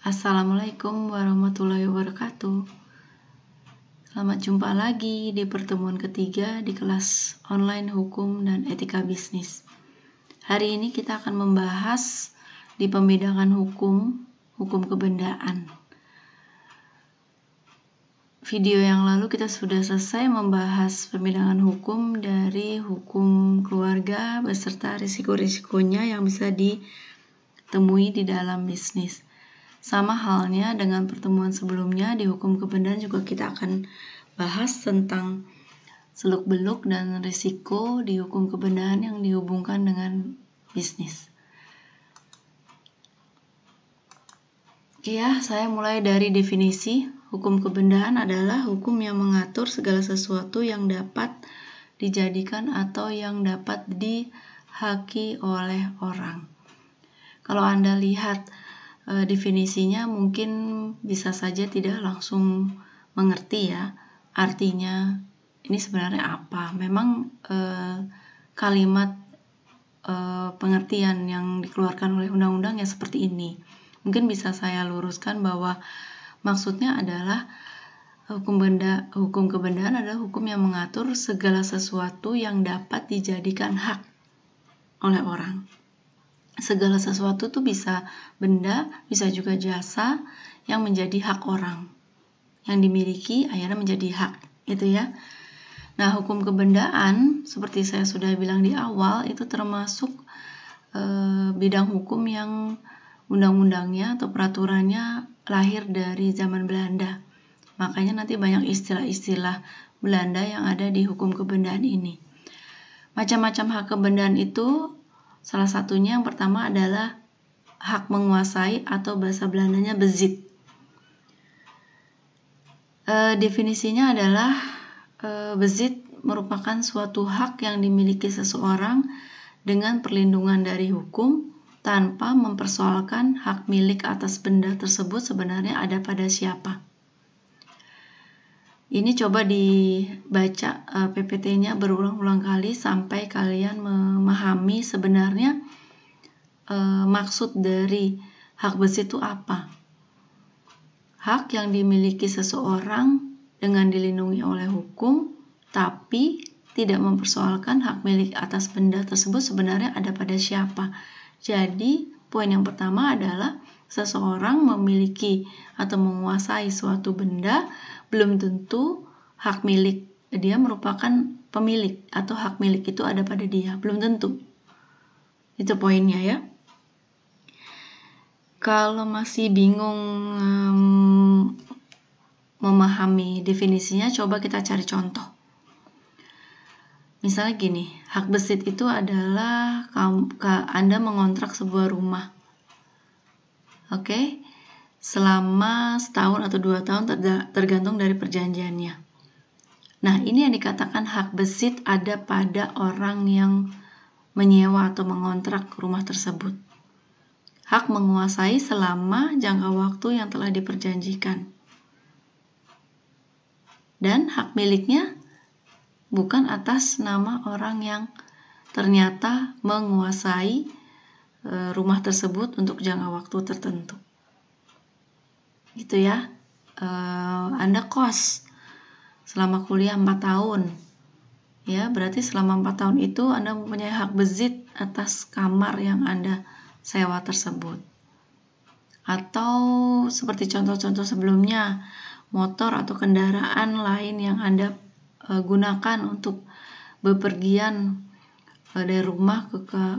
Assalamualaikum warahmatullahi wabarakatuh. Selamat jumpa lagi di pertemuan ketiga di kelas online hukum dan etika bisnis. Hari ini kita akan membahas di pembidangan hukum kebendaan. Video yang lalu kita sudah selesai membahas pembidangan hukum dari hukum keluarga beserta risiko-risikonya yang bisa ditemui di dalam bisnis. Sama halnya dengan pertemuan sebelumnya, di hukum kebendaan juga kita akan bahas tentang seluk-beluk dan risiko di hukum kebendaan yang dihubungkan dengan bisnis. Oke ya, saya mulai dari definisi. Hukum kebendaan adalah hukum yang mengatur segala sesuatu yang dapat dijadikan atau yang dapat dihaki oleh orang. Kalau Anda lihat definisinya mungkin bisa saja tidak langsung mengerti ya artinya ini sebenarnya apa. Memang kalimat pengertian yang dikeluarkan oleh undang-undang ya seperti ini. Mungkin bisa saya luruskan bahwa maksudnya adalah hukum kebendaan adalah hukum yang mengatur segala sesuatu yang dapat dijadikan hak oleh orang. Segala sesuatu itu bisa benda, bisa juga jasa yang menjadi hak orang. Yang dimiliki akhirnya menjadi hak, gitu ya. Nah, hukum kebendaan seperti saya sudah bilang di awal itu termasuk bidang hukum yang undang-undangnya atau peraturannya lahir dari zaman Belanda. Makanya nanti banyak istilah-istilah Belanda yang ada di hukum kebendaan ini. Macam-macam hak kebendaan itu salah satunya yang pertama adalah hak menguasai atau bahasa Belandanya bezit. Definisinya adalah bezit merupakan suatu hak yang dimiliki seseorang dengan perlindungan dari hukum tanpa mempersoalkan hak milik atas benda tersebut sebenarnya ada pada siapa. Ini coba dibaca PPT-nya berulang-ulang kali sampai kalian memahami sebenarnya maksud dari hak bezit itu apa. Hak yang dimiliki seseorang dengan dilindungi oleh hukum, tapi tidak mempersoalkan hak milik atas benda tersebut sebenarnya ada pada siapa. Jadi, poin yang pertama adalah seseorang memiliki atau menguasai suatu benda belum tentu hak milik dia merupakan pemilik atau hak milik itu ada pada dia, belum tentu. Itu poinnya ya. Kalau masih bingung memahami definisinya, coba kita cari contoh. Misalnya gini, hak bezit itu adalah Anda mengontrak sebuah rumah. Oke? Selama setahun atau 2 tahun tergantung dari perjanjiannya. Nah, ini yang dikatakan hak bezit ada pada orang yang menyewa atau mengontrak rumah tersebut. Hak menguasai selama jangka waktu yang telah diperjanjikan. Dan hak miliknya bukan atas nama orang yang ternyata menguasai rumah tersebut untuk jangka waktu tertentu. Gitu ya. Anda kos selama kuliah 4 tahun. Ya, berarti selama 4 tahun itu Anda mempunyai hak bezit atas kamar yang Anda sewa tersebut. Atau seperti contoh-contoh sebelumnya, motor atau kendaraan lain yang Anda gunakan untuk bepergian dari rumah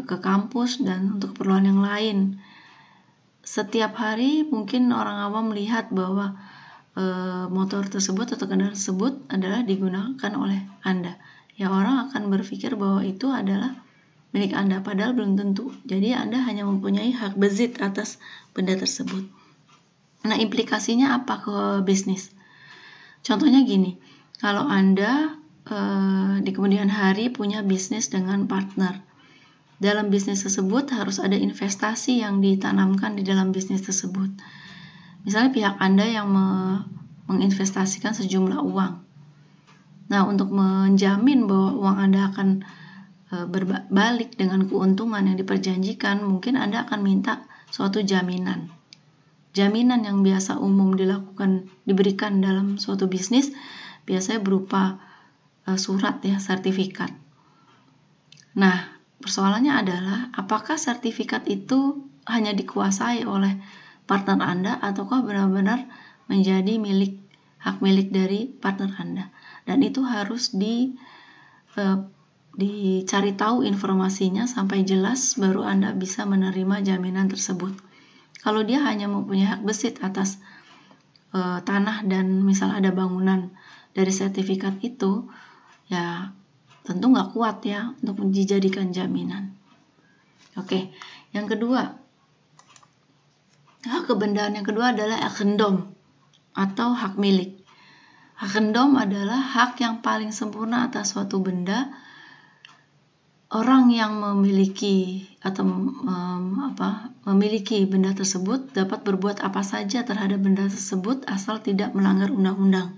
ke kampus dan untuk keperluan yang lain. Setiap hari mungkin orang awam melihat bahwa motor tersebut atau kendaraan tersebut adalah digunakan oleh Anda. Ya, orang akan berpikir bahwa itu adalah milik Anda, padahal belum tentu. Jadi Anda hanya mempunyai hak bezit atas benda tersebut. Nah, implikasinya apa ke bisnis? Contohnya gini, kalau Anda di kemudian hari punya bisnis dengan partner. Dalam bisnis tersebut harus ada investasi yang ditanamkan di dalam bisnis tersebut. Misalnya pihak Anda yang menginvestasikan sejumlah uang. Nah, untuk menjamin bahwa uang Anda akan berbalik dengan keuntungan yang diperjanjikan, mungkin Anda akan minta suatu jaminan. jaminan yang biasa umum diberikan dalam suatu bisnis biasanya berupa surat ya, sertifikat. Nah, persoalannya adalah apakah sertifikat itu hanya dikuasai oleh partner Anda ataukah benar-benar menjadi hak milik dari partner Anda. Dan itu harus dicari tahu informasinya sampai jelas baru Anda bisa menerima jaminan tersebut. Kalau dia hanya mempunyai hak besit atas tanah dan misal ada bangunan dari sertifikat itu, ya tentu nggak kuat ya untuk dijadikan jaminan. Oke, yang kedua, hak kebendaan yang kedua adalah eigendom atau hak milik. Eigendom adalah hak yang paling sempurna atas suatu benda. Orang yang memiliki atau memiliki benda tersebut dapat berbuat apa saja terhadap benda tersebut asal tidak melanggar undang-undang.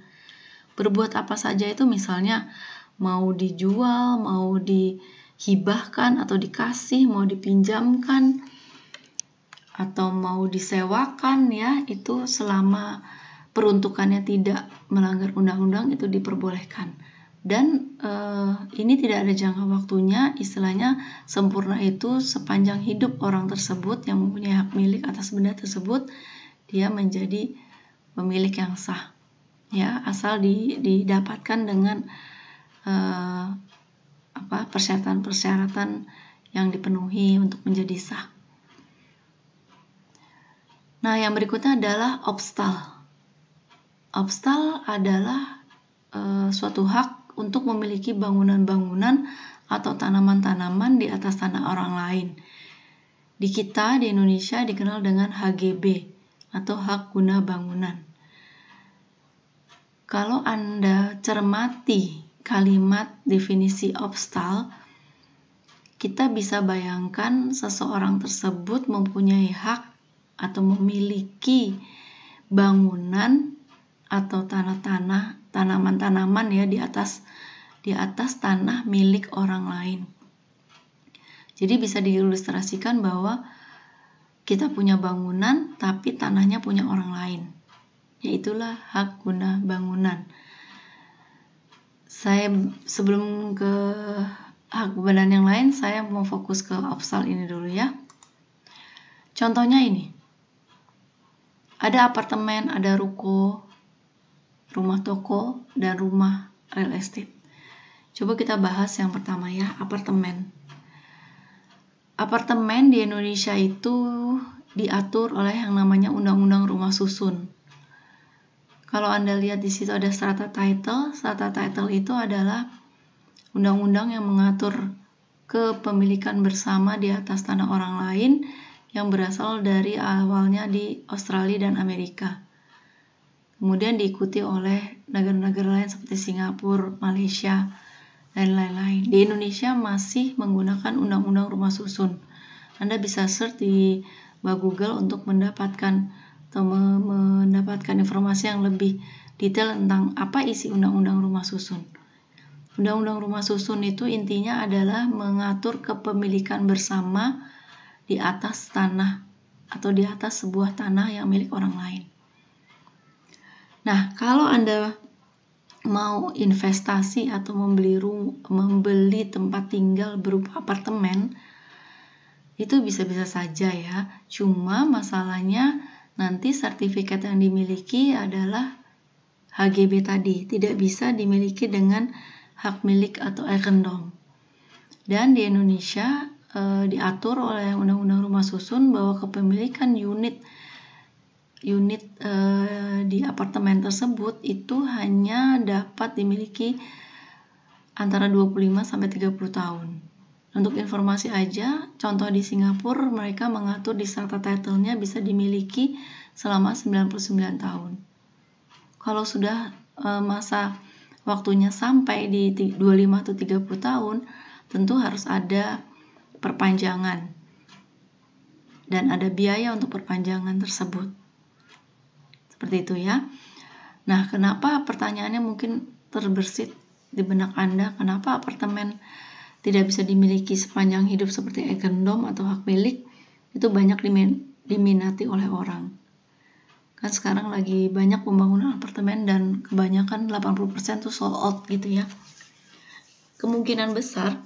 Berbuat apa saja itu misalnya mau dijual, mau dihibahkan atau dikasih, mau dipinjamkan atau mau disewakan ya, itu selama peruntukannya tidak melanggar undang-undang itu diperbolehkan. Dan ini tidak ada jangka waktunya, istilahnya sempurna itu sepanjang hidup orang tersebut yang mempunyai hak milik atas benda tersebut, dia menjadi pemilik yang sah ya, asal didapatkan dengan persyaratan-persyaratan yang dipenuhi untuk menjadi sah. Nah, yang berikutnya adalah obstal. Obstal adalah suatu hak untuk memiliki bangunan-bangunan atau tanaman-tanaman di atas tanah orang lain. Di kita, di Indonesia dikenal dengan HGB atau hak guna bangunan. Kalau Anda cermati kalimat definisi obstal, kita bisa bayangkan seseorang tersebut mempunyai hak atau memiliki bangunan atau tanaman-tanaman ya di atas tanah milik orang lain. Jadi bisa diilustrasikan bahwa kita punya bangunan tapi tanahnya punya orang lain. Yaitulah hak guna bangunan. Saya sebelum ke hak kebendaan yang lain, saya mau fokus ke obstal ini dulu ya. Contohnya ini. Ada apartemen, ada ruko, rumah toko, dan rumah real estate. Coba kita bahas yang pertama ya, apartemen. Apartemen di Indonesia itu diatur oleh yang namanya Undang-Undang Rumah Susun. Kalau Anda lihat di situ ada strata title. Strata title itu adalah undang-undang yang mengatur kepemilikan bersama di atas tanah orang lain yang berasal dari awalnya di Australia dan Amerika. Kemudian diikuti oleh negara-negara lain seperti Singapura, Malaysia, dan lain-lain. Di Indonesia masih menggunakan Undang-Undang Rumah Susun. Anda bisa search di Google untuk mendapatkan informasi yang lebih detail tentang apa isi Undang-Undang Rumah Susun. Undang-Undang Rumah Susun itu intinya adalah mengatur kepemilikan bersama di atas tanah atau di atas sebuah tanah yang milik orang lain. Nah, kalau Anda mau investasi atau membeli tempat tinggal berupa apartemen, itu bisa-bisa saja ya. Cuma masalahnya nanti sertifikat yang dimiliki adalah HGB tadi, tidak bisa dimiliki dengan hak milik atau eigendom. Dan di Indonesia diatur oleh Undang-Undang Rumah Susun bahwa kepemilikan unit di apartemen tersebut itu hanya dapat dimiliki antara 25 sampai 30 tahun. Untuk informasi aja, contoh di Singapura mereka mengatur di strata title-nya bisa dimiliki selama 99 tahun. Kalau sudah masa waktunya sampai di 25 atau 30 tahun, tentu harus ada perpanjangan dan ada biaya untuk perpanjangan tersebut. Seperti itu ya. Nah, kenapa pertanyaannya mungkin terbersit di benak Anda, kenapa apartemen tidak bisa dimiliki sepanjang hidup seperti eigendom atau hak milik? Itu banyak diminati oleh orang. Kan sekarang lagi banyak pembangunan apartemen dan kebanyakan 80% tuh sold out gitu ya. Kemungkinan besar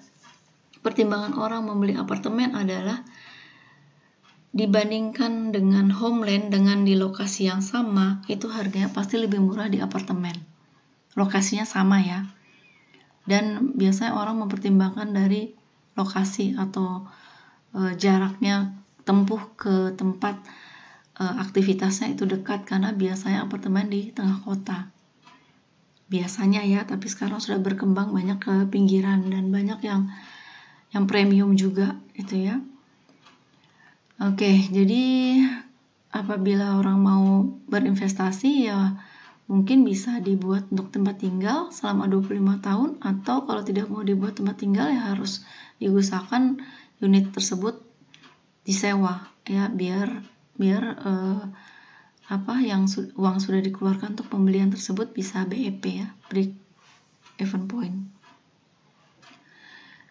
pertimbangan orang membeli apartemen adalah dibandingkan dengan homeland dengan di lokasi yang sama, itu harganya pasti lebih murah di apartemen. Lokasinya sama ya. Dan biasanya orang mempertimbangkan dari lokasi atau jaraknya tempuh ke tempat aktivitasnya itu dekat, karena biasanya apartemen di tengah kota. Biasanya ya, tapi sekarang sudah berkembang banyak ke pinggiran dan banyak yang premium juga gitu ya. Oke, jadi apabila orang mau berinvestasi ya mungkin bisa dibuat untuk tempat tinggal selama 25 tahun, atau kalau tidak mau dibuat tempat tinggal ya harus diusahakan unit tersebut disewa ya, biar uang sudah dikeluarkan untuk pembelian tersebut bisa BEP ya, break even point.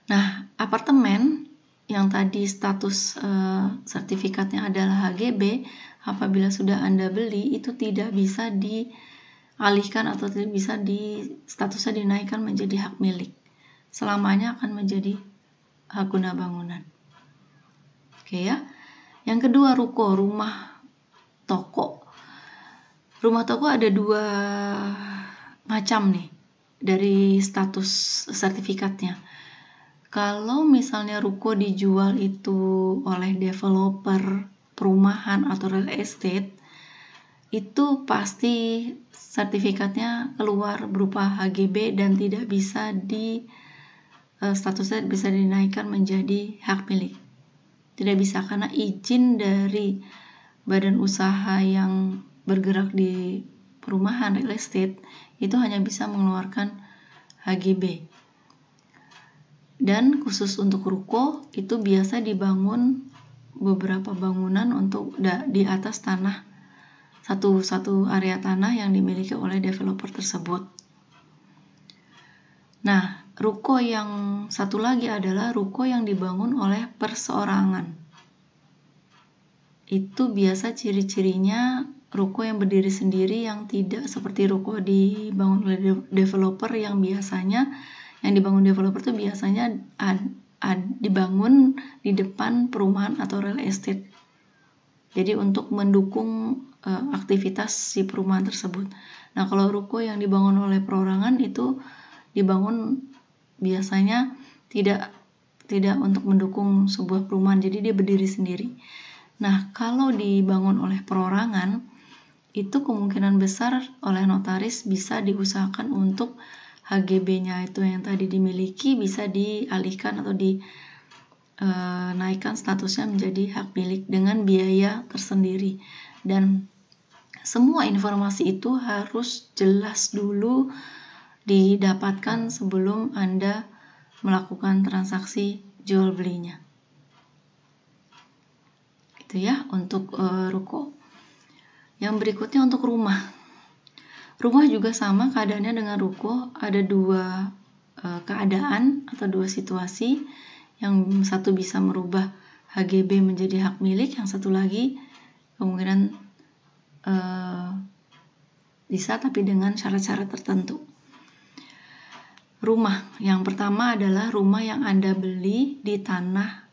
Nah, apartemen yang tadi status sertifikatnya adalah HGB, apabila sudah Anda beli itu tidak bisa dialihkan atau tidak bisa statusnya dinaikkan menjadi hak milik. Selamanya akan menjadi hak guna bangunan. Oke ya. Yang kedua, ruko, rumah toko. Rumah toko ada 2 macam nih dari status sertifikatnya. Kalau misalnya ruko dijual itu oleh developer perumahan atau real estate, itu pasti sertifikatnya keluar berupa HGB dan tidak bisa statusnya bisa dinaikkan menjadi hak milik. Tidak bisa, karena izin dari badan usaha yang bergerak di perumahan real estate itu hanya bisa mengeluarkan HGB. Dan khusus untuk ruko itu biasa dibangun beberapa bangunan untuk di atas tanah, satu area tanah yang dimiliki oleh developer tersebut. Nah, ruko yang satu lagi adalah ruko yang dibangun oleh perseorangan. Itu biasa ciri-cirinya ruko yang berdiri sendiri, yang tidak seperti ruko dibangun oleh developer yang biasanya dibangun developer itu biasanya dibangun di depan perumahan atau real estate. Jadi untuk mendukung aktivitas si perumahan tersebut. Nah, kalau ruko yang dibangun oleh perorangan itu dibangun biasanya tidak untuk mendukung sebuah perumahan, jadi dia berdiri sendiri. Nah, kalau dibangun oleh perorangan, itu kemungkinan besar oleh notaris bisa diusahakan untuk HGB-nya itu yang tadi dimiliki bisa dialihkan atau dinaikkan statusnya menjadi hak milik dengan biaya tersendiri. Dan semua informasi itu harus jelas dulu didapatkan sebelum Anda melakukan transaksi jual belinya. Itu ya untuk ruko. Yang berikutnya untuk rumah. Rumah juga sama keadaannya dengan ruko, ada 2 keadaan atau 2 situasi. Yang satu bisa merubah HGB menjadi hak milik, yang satu lagi kemungkinan bisa tapi dengan syarat-syarat tertentu. Rumah yang pertama adalah rumah yang Anda beli di tanah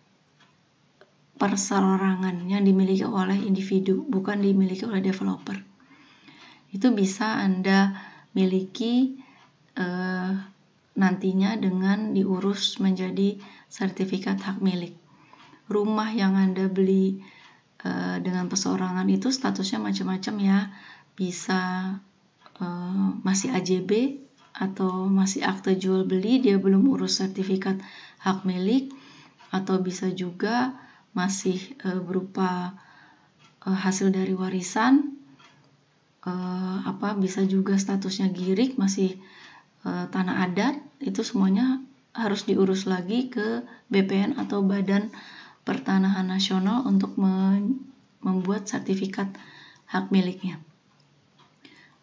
perseorangan yang dimiliki oleh individu, bukan dimiliki oleh developer. Itu bisa Anda miliki nantinya dengan diurus menjadi sertifikat hak milik. Rumah yang Anda beli dengan perseorangan itu statusnya macam-macam ya, bisa masih AJB atau masih akte jual beli, dia belum urus sertifikat hak milik, atau bisa juga masih berupa hasil dari warisan, bisa juga statusnya girik, masih tanah adat. Itu semuanya harus diurus lagi ke BPN atau Badan Pertanahan Nasional untuk membuat sertifikat hak miliknya.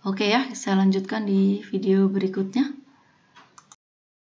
Oke ya, saya lanjutkan di video berikutnya.